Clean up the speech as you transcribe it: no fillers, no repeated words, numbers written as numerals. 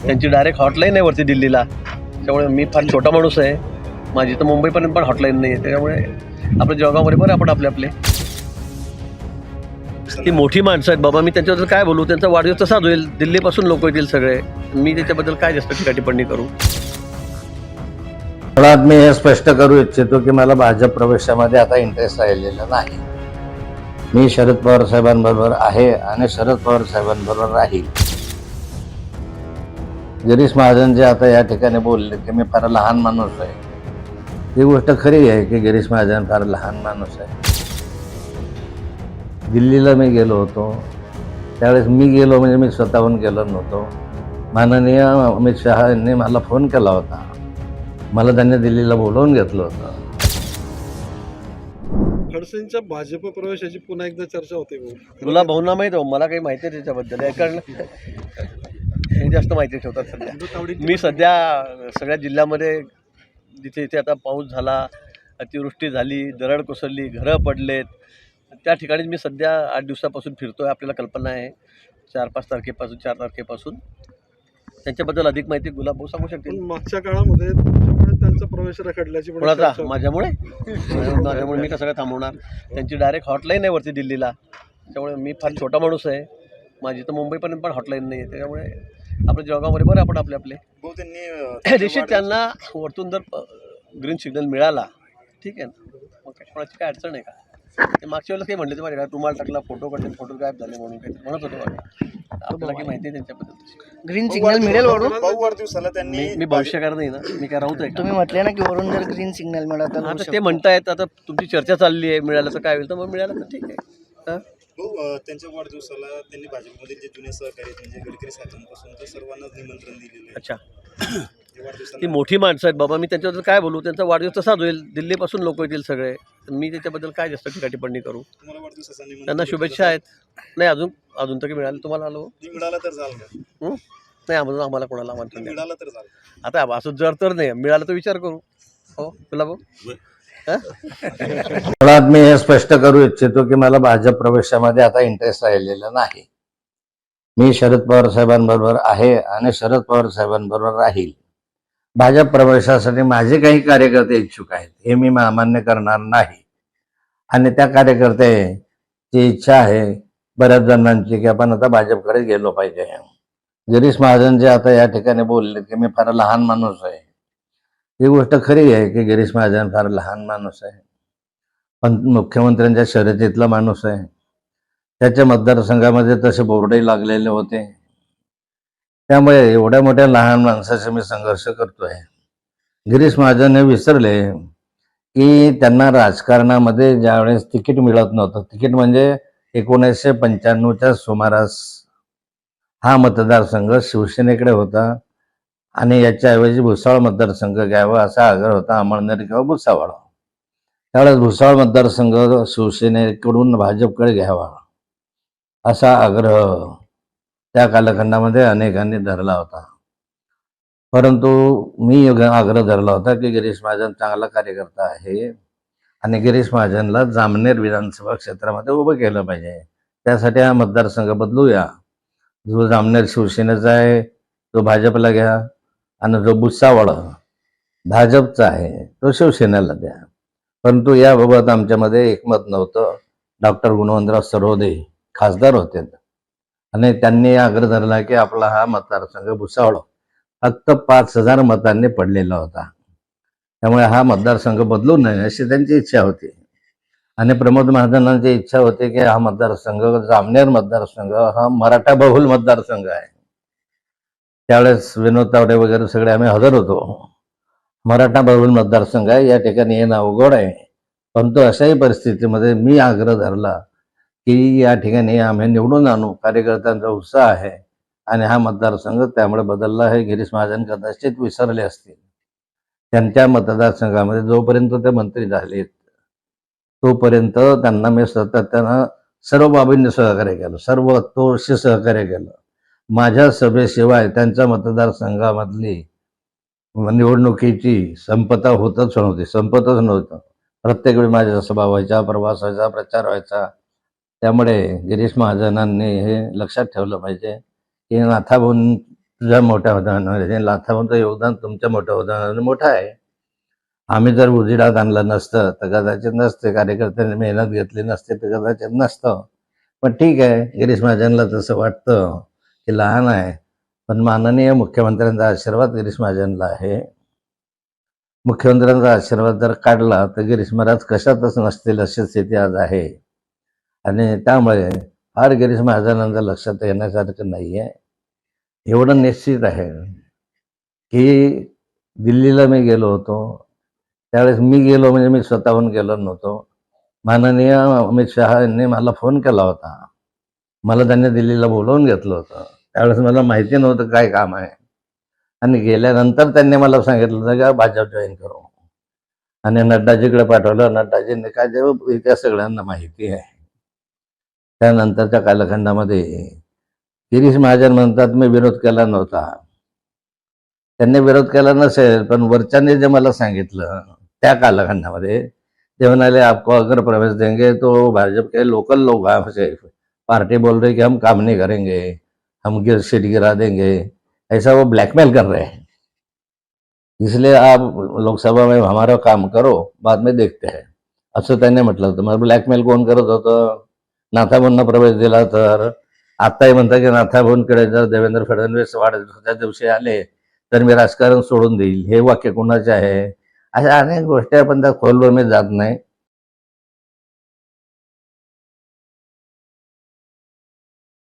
त्यांची direct hotline आहे वरती दिल्लीला. त्यामुळे मी फार छोटा माणूस आहे, माझी तर मुंबईपर्यंत पण हॉटलाईन नाही आहे. त्याच्यामुळे आपल्या जळगावमध्ये बरं आपण आपले ती मोठी माणसं आहेत बाबा. मी त्यांच्याबद्दल काय बोलू, त्यांचा वाढदिवस तसाच होईल, दिल्लीपासून लोक येतील सगळे. मी त्याच्याबद्दल काय जास्त टीका टिप्पणी करू. मुळात मी हे स्पष्ट करू इच्छितो की मला भाजप प्रवेशामध्ये आता इंटरेस्ट राहिलेला नाही. मी शरद पवार साहेबांबरोबर आहे आणि शरद पवार साहेबांबरोबर राहील. गिरीश महाजन जे आता या ठिकाणी बोलले की मी फार लहान माणूस आहे, ही गोष्ट खरी आहे की गिरीश महाजन फार लहान माणूस आहे. दिल्लीला मी गेलो होतो त्यावेळेस मी गेलो म्हणजे मी स्वतःहून गेलो नव्हतो. माननीय अमित शहा यांनी मला फोन केला होता, मला त्यांनी दिल्लीला बोलवून घेतलं होतं. खडसेंच्या भाजप प्रवेशाची पुन्हा एकदा चर्चा होते. तुला भाऊंना माहीत हो, मला काही माहिती आहे त्याच्याबद्दल. कारण हे जास्त माहिती ठेवतात सध्या. मी सध्या सगळ्या जिल्ह्यामध्ये जिथे इथे आता पाऊस झाला, अतिवृष्टी झाली, दरड कोसळली, घरं पडलेत, त्या ठिकाणीच मी सध्या 8 दिवसापासून फिरतोय. आपल्याला कल्पना आहे 4-5 तारखेपासून 4 तारखेपासून. त्यांच्याबद्दल अधिक माहिती गुलाब भाऊ सांगू शकतील. मागच्या काळामध्ये तुमच्यामुळे त्यांचा प्रवेश रखडल्याची कोणाचा? माझ्यामुळे मी कसं काय थांबवणार. त्यांची डायरेक्ट हॉटलाईन आहे वरती दिल्लीला. त्यामुळे मी फार छोटा माणूस आहे, माझी तर मुंबईपर्यंत पण हॉटलाईन नाही आहे. त्याच्यामुळे आपल्या जळगावमध्ये बरं आपण आपले निश्चित त्यांना वरतून जर ग्रीन सिग्नल मिळाला ठीक आहे ना, मग कोणाची काय अडचण आहे का. ते मागच्या वेळेला काही म्हणले ते माझ्या काय तुम्हाला टाकला फोटो काढले, फोटो गायब झाले म्हणून काही म्हणत होते मला. आपल्याला काही माहिती आहे त्यांच्याबद्दल. ग्रीन सिग्नल मिळेल वरून. वाढदिवसाला त्यांनी मी भविष्यकार नाही ना, मी काय राहतो आहे. तुम्ही म्हटले ना की वरून जर ग्रीन सिग्नल मिळाला तर आता ते म्हणतायत, आता तुमची चर्चा चालली आहे, मिळालं तर काय होईल. तर मग मिळालं तर ठीक आहे. त्यांच्या वाढदिवसाला त्यांनी भाजपमधील जे जुने सहकारी आहेत म्हणजे गडकरी साहेबांपासून तर सर्वांनाच निमंत्रण दिलेलं आहे. अच्छा, ती मोठी माणसं आहेत बाबा. मी त्यांच्याबद्दल काय बोलू, त्यांचा वाढदिवस तसाच होईल, दिल्लीपासून लोक येतील सगळे. मी त्याच्याबद्दल काय जास्त टीका टिप्पणी करू. तुम्हाला वाढदिवसाचा निमंत्रण त्यांना शुभेच्छा आहेत. नाही अजून तरी मिळालं तुम्हाला. आलो मिळाला तर झालं का? नाही आम्हाला कोणाला आमंत्रण द्या. मिळाला तर झालं. आता असं जर तर नाही मिळालं तर विचार करू. हो तुला भाऊ. मुळात मी हे स्पष्ट करू इच्छितो की मला भाजप प्रवेशामध्ये आता इंटरेस्ट राहिलेला नाही. मी शरद पवार साहेबांबरोबर आहे आणि शरद पवार साहेबांबरोबर राहील. भाजप प्रवेशासाठी माझे काही कार्यकर्ते इच्छुक आहेत, हे मी मान्य करणार नाही. आणि त्या कार्यकर्त्याची इच्छा आहे बऱ्याच जणांची की आपण आता भाजपकडे गेलो पाहिजे. गिरीश महाजन जे आता या ठिकाणी बोलले की मी फार लहान माणूस आहे, ही गोष्ट खरी आहे की गिरीश महाजन फार लहान माणूस आहे, पण मुख्यमंत्र्यांच्या शर्यतीतला माणूस आहे. त्याच्या मतदारसंघामध्ये तसे बोर्डही लागलेले होते. त्यामुळे एवढ्या मोठ्या लहान माणसाशी मी संघर्ष करतोय. गिरीश महाजन हे विसरले की त्यांना राजकारणामध्ये ज्यावेळेस तिकीट मिळत नव्हतं, तिकीट म्हणजे 1995च्या सुमारास हा मतदारसंघ शिवसेनेकडे होता आणि याच्याऐवजी भुसावळ मतदारसंघ घ्यावा असा आग्रह होता, अमळनेर किंवा भुसावळ. त्यावेळेस भुसावळ मतदारसंघ शिवसेनेकडून भाजपकडे घ्यावा असा आग्रह त्या कालखंडामध्ये अनेकांनी धरला होता. परंतु मी आग्रह धरला होता की गिरीश महाजन चांगला कार्यकर्ता आहे आणि गिरीश महाजनला जामनेर विधानसभा क्षेत्रामध्ये उभं केलं पाहिजे. त्यासाठी हा मतदारसंघ बदलूया. जो जामनेर शिवसेनेचा आहे तो भाजपला घ्या आणि जो भुसावळ भाजपचा आहे तो शिवसेनेला द्या. परंतु याबाबत आमच्यामध्ये एकमत नव्हतं. डॉक्टर गुणवंतराव सरोदे खासदार होते आणि त्यांनी आग्रह धरला की आपला हा मतदारसंघ भुसावळ फक्त 5,000 मतांनी पडलेला होता, त्यामुळे हा मतदारसंघ बदलू नये अशी त्यांची इच्छा होती. आणि प्रमोद महाजनांची इच्छा होती की हा मतदारसंघ जामनेर मतदारसंघ हा मराठा बहुल मतदारसंघ आहे. त्यावेळेस विनोद तावडे वगैरे सगळे आम्ही हजर होतो. मराठा बहुल मतदारसंघ आहे, या ठिकाणी येणं अवघड आहे. परंतु अशाही परिस्थितीमध्ये मी आग्रह धरला की या ठिकाणी आम्ही निवडून आणू, कार्यकर्त्यांचा उत्साह आहे आणि हा मतदारसंघ त्यामुळे बदलला आहे. गिरीश महाजन कदाचित विसरले असतील. त्यांच्या मतदारसंघामध्ये जोपर्यंत ते मंत्री झालेत तोपर्यंत त्यांना मी सातत्यानं सर्व बाबींनी सहकार्य केलं, सर्व तोडशी सहकार्य केलं. माझ्या सभेशिवाय त्यांच्या मतदारसंघामधली निवडणुकीची संपतच नव्हतं. प्रत्येक वेळी माझ्या सभा व्हायच्या, प्रवास व्हायचा, प्रचार व्हायचा. त्यामुळे गिरीश महाजनांनी हे लक्षात ठेवलं पाहिजे की नाथाभाऊंचं तुझ्या मोठ्या होताना लाथावंत योगदान तुमच्या मोठ्या होताना मोठं आहे. आम्ही जर उजेडात आणलं नसतं तर कदाचित नसते, कार्यकर्त्यांनी मेहनत घेतली नसते तर कदाचित नसतं. पण ठीक आहे, गिरीश महाजनला तसं वाटतं की लहान आहे, पण माननीय मुख्यमंत्र्यांचा आशीर्वाद गिरीश महाजनला आहे. मुख्यमंत्र्यांचा आशीर्वाद जर काढला तर गिरीश महाराज कशातच नसतील अशी स्थिती आज आहे. आणि त्यामुळे फार गिरीश महाजनांचं लक्षात येण्यासारखं नाही आहे. एवढं निश्चित आहे की दिल्लीला मी गेलो होतो त्यावेळेस मी गेलो म्हणजे मी स्वतःहून गेलो नव्हतो. माननीय अमित शहा यांनी मला फोन केला होता. मला त्यांनी दिल्लीला बोलवून घेतलं होतं. त्यावेळेस मला माहिती नव्हतं काय काम आहे. आणि गेल्यानंतर त्यांनी मला सांगितलं होतं की भाजप जॉईन करू. आणि नड्डाजीकडे पाठवलं. नड्डाजींनी काय ते त्या सगळ्यांना माहिती आहे. त्यानंतरच्या कालखंडामध्ये गिरीश महाजन म्हणतात मी विरोध केला नव्हता. त्यांनी विरोध केला नसेल, पण वरच्यांनी जे मला सांगितलं त्या कालखंडामध्ये ते म्हणाले आपको अगर प्रवेश देंगे तो भाजपा के लोकल लोग आपसे पार्टी बोल रही कि हम काम नहीं करेंगे, हम सीट गिरा देंगे, ऐसा वो ब्लैकमेल कर रहे हैं, इसलिए आप लोकसभा में हमारा काम करो, बाद में देखते हैं, असं त्यांनी म्हटलं होतं. मग ब्लॅकमेल कोण करत होतं? नाथाभाऊंना प्रवेश दिला तर आत्ताही म्हणतात की नाथाभाऊंकडे जर देवेंद्र फडणवीस वाढदिवसाच्या दिवशी आले तर मी राजकारण सोडून देईल, हे वाक्य कोणाचे आहे? अशा अनेक गोष्टी आपण त्या खोलवर मी जात नाही.